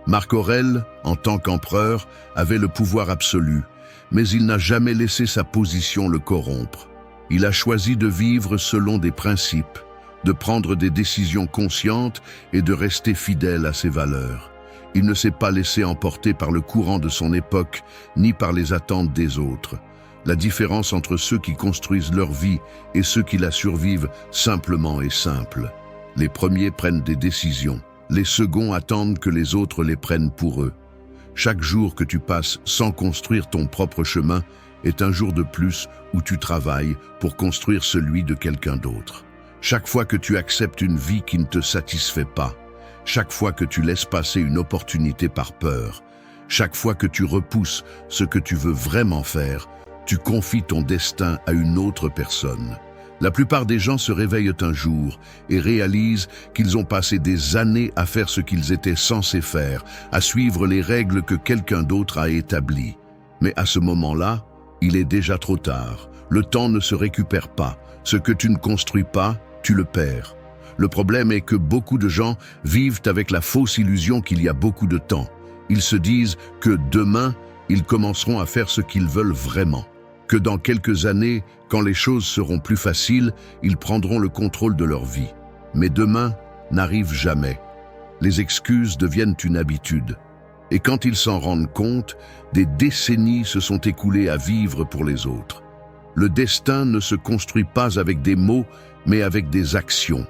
Marc Aurèle, en tant qu'empereur, avait le pouvoir absolu, mais il n'a jamais laissé sa position le corrompre. Il a choisi de vivre selon des principes, de prendre des décisions conscientes et de rester fidèle à ses valeurs. Il ne s'est pas laissé emporter par le courant de son époque, ni par les attentes des autres. La différence entre ceux qui construisent leur vie et ceux qui la survivent simplement est simple. Les premiers prennent des décisions. Les seconds attendent que les autres les prennent pour eux. Chaque jour que tu passes sans construire ton propre chemin est un jour de plus où tu travailles pour construire celui de quelqu'un d'autre. Chaque fois que tu acceptes une vie qui ne te satisfait pas, chaque fois que tu laisses passer une opportunité par peur, chaque fois que tu repousses ce que tu veux vraiment faire, tu confies ton destin à une autre personne. La plupart des gens se réveillent un jour et réalisent qu'ils ont passé des années à faire ce qu'ils étaient censés faire, à suivre les règles que quelqu'un d'autre a établies. Mais à ce moment-là, il est déjà trop tard. Le temps ne se récupère pas. Ce que tu ne construis pas, tu le perds. Le problème est que beaucoup de gens vivent avec la fausse illusion qu'il y a beaucoup de temps. Ils se disent que demain, ils commenceront à faire ce qu'ils veulent vraiment. Que dans quelques années, quand les choses seront plus faciles, ils prendront le contrôle de leur vie. Mais demain n'arrive jamais. Les excuses deviennent une habitude. Et quand ils s'en rendent compte, des décennies se sont écoulées à vivre pour les autres. Le destin ne se construit pas avec des mots, mais avec des actions.